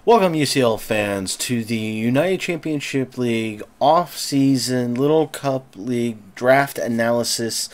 Welcome, UCL fans, to the United Championship League off-season Little Cup League draft analysis.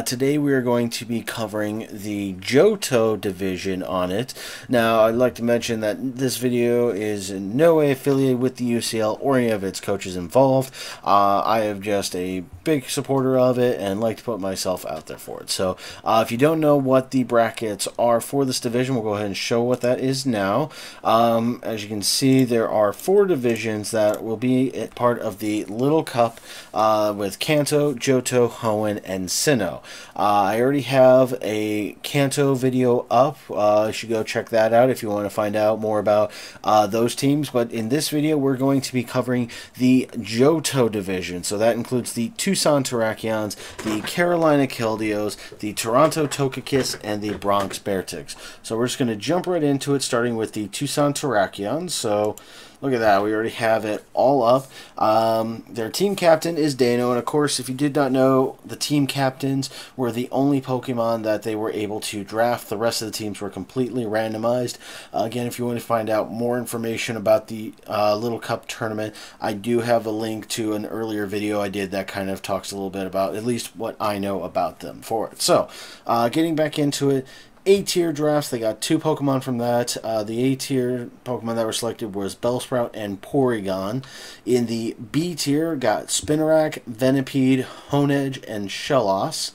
Today we are going to be covering the Johto division on it. Now, I'd like to mention that this video is in no way affiliated with the UCL or any of its coaches involved. I am just a big supporter of it and like to put myself out there for it. So, if you don't know what the brackets are for this division, we'll go ahead and show what that is now. As you can see, there are 4 divisions that will be part of the Little Cup with Kanto, Johto, Hoenn, and Sinnoh. I already have a Kanto video up. You should go check that out if you want to find out more about those teams. But in this video, we're going to be covering the Johto division. So that includes the Tucson Terrakions, the Carolina Keldeos, the Toronto Togekiss, and the Bronx Bearics. So we're just going to jump right into it, starting with the Tucson Terrakions. So look at that, we already have it all up. Their team captain is Dano, and of course, if you did not know, the team captains were the only Pokemon that they were able to draft. The rest of the teams were completely randomized. Again, if you want to find out more information about the Little Cup tournament, I do have a link to an earlier video I did that kind of talks a little bit about at least what I know about them for it. So, getting back into it, A-tier drafts, they got 2 Pokemon from that. The A-tier Pokemon that were selected was Bellsprout and Porygon. In the B-tier, got Spinarak, Venipede, Honedge, and Shellos.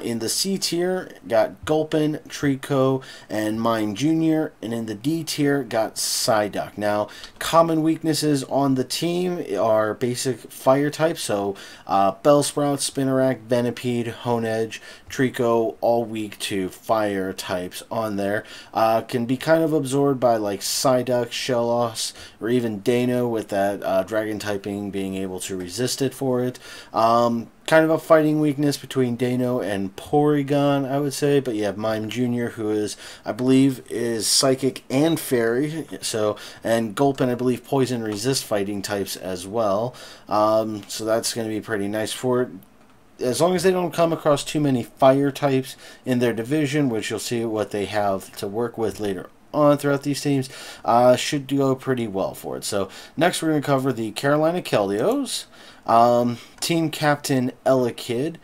In the C tier, got Gulpin, Trico, and Mime Jr. And in the D tier, got Psyduck. Now, common weaknesses on the team are basic fire types. So, Bellsprout, Spinarak, Venipede, Honedge, Trico, all weak to fire types on there. Can be kind of absorbed by like Psyduck, Shellos, or even Dano with that dragon typing being able to resist it for it. Kind of a fighting weakness between Dano and Porygon, I would say, but you have Mime Jr., who is, I believe, is Psychic and Fairy, so, and Gulpin, I believe, Poison resist fighting types as well, so that's going to be pretty nice for it. As long as they don't come across too many fire types in their division, which you'll see what they have to work with later on throughout these teams, should go pretty well for it. So next we're going to cover the Carolina Keldeos. Team captain Elekid.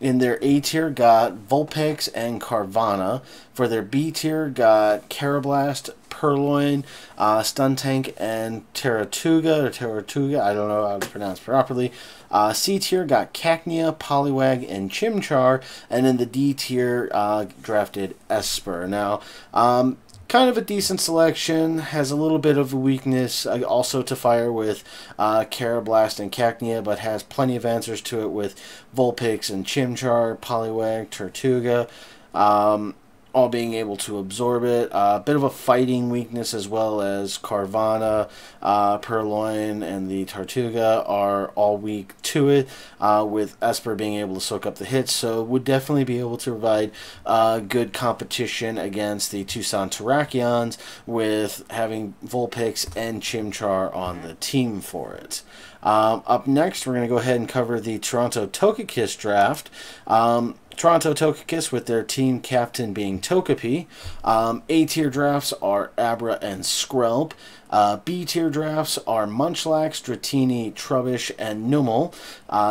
In their A tier got Vulpix and Carvanha. For their B tier got Carablast, Purloin, Stuntank, and Terratuga, I don't know how to pronounce it properly. C tier got Cacnea, Poliwag, and Chimchar, and in the D tier drafted Esper. Now, kind of a decent selection, has a little bit of a weakness also to fire with Carablast and Cacnea, but has plenty of answers to it with Vulpix and Chimchar, Poliwag, Tortuga, all being able to absorb it. A bit of a fighting weakness as well as Carvanha, Purloin, and the Tortuga are all weak to it, with Esper being able to soak up the hits, so would definitely be able to provide good competition against the Tucson Terrakions with having Vulpix and Chimchar on the team for it. Up next, we're going to go ahead and cover the Toronto Togekiss draft. Toronto Togekiss with their team captain being Togepi. A-tier drafts are Abra and Skrelp. B-tier drafts are Munchlax, Dratini, Trubbish, and Numel.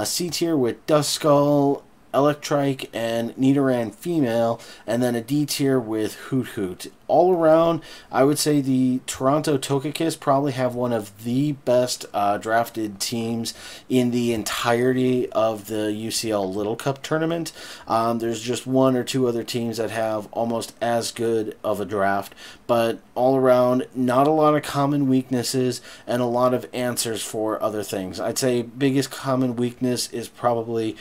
C-tier with Duskull, Electrike, and Nidoran female, and then a D tier with Hoot Hoot. All around, I would say the Toronto Togekiss probably have one of the best drafted teams in the entirety of the UCL Little Cup tournament. There's just 1 or 2 other teams that have almost as good of a draft, but all around, not a lot of common weaknesses and a lot of answers for other things. I'd say biggest common weakness is probably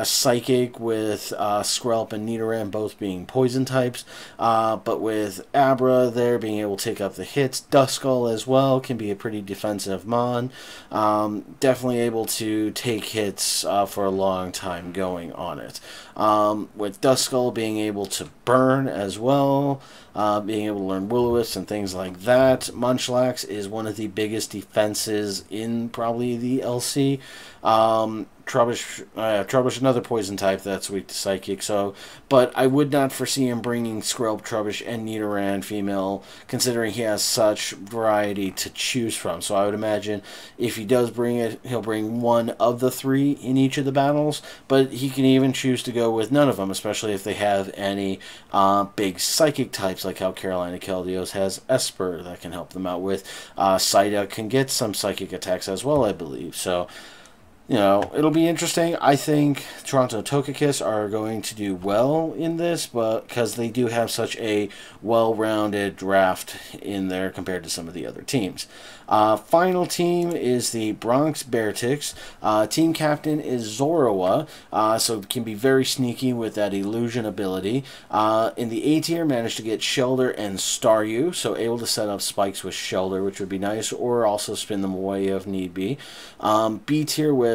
Psychic with Skrelp and Nidoran both being poison types, but with Abra there being able to take up the hits. Duskull as well can be a pretty defensive mon. Definitely able to take hits for a long time going on it. With Duskull being able to burn as well, being able to learn Will-O-Wisp and things like that. Munchlax is one of the biggest defenses in probably the LC. Trubbish, another poison type that's weak to Psychic. So, but I would not foresee him bringing Skrelp, Trubbish, and Nidoran female, considering he has such variety to choose from. So I would imagine if he does bring it, he'll bring one of the three in each of the battles. But he can even choose to go with none of them, especially if they have any big Psychic types, like how Carolina Keldeos has Esper that can help them out with. Psyduck can get some Psychic attacks as well, I believe. So, you know, it'll be interesting. I think Toronto Togekiss are going to do well in this, but because they do have such a well-rounded draft in there compared to some of the other teams. Final team is the Bronx Bearics. Team captain is Zorua, so it can be very sneaky with that illusion ability. In the A tier, managed to get Shellder and Staryu, so able to set up spikes with Shellder, which would be nice, or also spin them away if need be. B tier with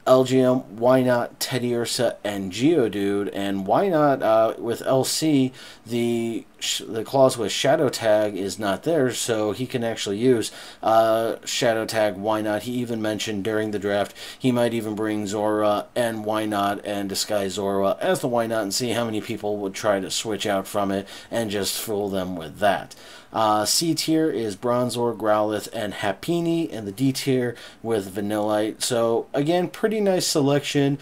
LGM, why not Teddiursa and Geodude, and why not with LC, the clause with Shadow Tag is not there, so he can actually use Shadow Tag, why not. He even mentioned during the draft he might even bring Zora and why not, and disguise Zora as the why not, and see how many people would try to switch out from it and just fool them with that. C tier is Bronzor, Growlithe, and Happiny, and the D tier with Vanillite. So again, pretty nice selection.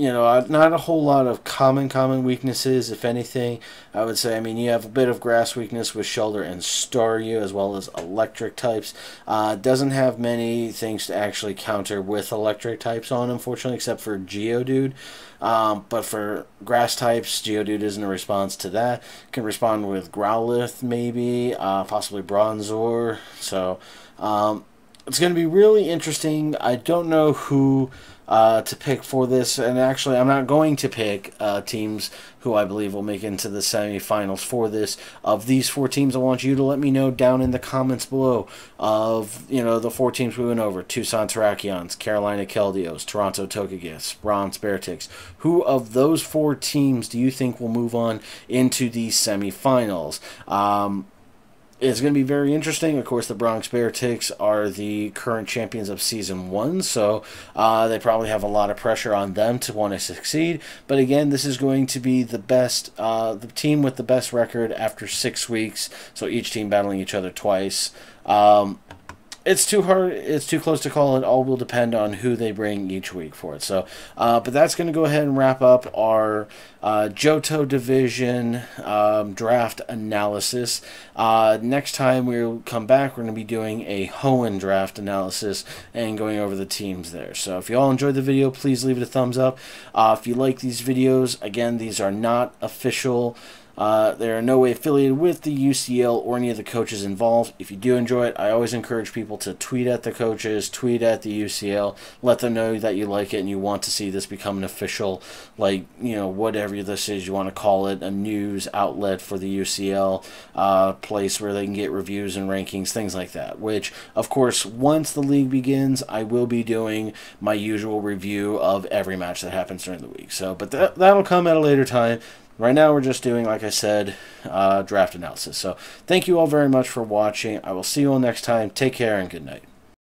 You know, not a whole lot of common weaknesses, if anything. I would say, I mean, you have a bit of grass weakness with Shellder and Staryu, as well as electric types. Doesn't have many things to actually counter with electric types on, unfortunately, except for Geodude. But for grass types, Geodude isn't a response to that. Can respond with Growlithe, maybe, possibly Bronzor. So, it's going to be really interesting. I don't know who to pick for this, and actually I'm not going to pick teams who I believe will make it into the semifinals for this. Of these 4 teams, I want you to let me know down in the comments below of, you know, the 4 teams we went over: Tucson Terrakions, Carolina Keldeos, Toronto Togekiss, Bronx Bearics. Who of those 4 teams do you think will move on into the semifinals? It's going to be very interesting. Of course, the Bronx Bearics are the current champions of Season 1, so they probably have a lot of pressure on them to want to succeed. But again, this is going to be the best, the team with the best record after 6 weeks, so each team battling each other twice. It's too hard, it's too close to call. It all will depend on who they bring each week for it. So, but that's going to go ahead and wrap up our Johto division draft analysis. Next time we'll come back, we're going to be doing a Hoenn draft analysis and going over the teams there. So if you all enjoyed the video, please leave it a thumbs up. If you like these videos, again, these are not official. They are in no way affiliated with the UCL or any of the coaches involved. If you do enjoy it, I always encourage people to tweet at the coaches, tweet at the UCL, let them know that you like it and you want to see this become an official, like, you know, whatever this is you want to call it, a news outlet for the UCL, place where they can get reviews and rankings, things like that. Which, of course, once the league begins, I will be doing my usual review of every match that happens during the week. So, but that'll come at a later time. Right now, we're just doing, like I said, draft analysis. So, thank you all very much for watching. I will see you all next time. Take care and good night.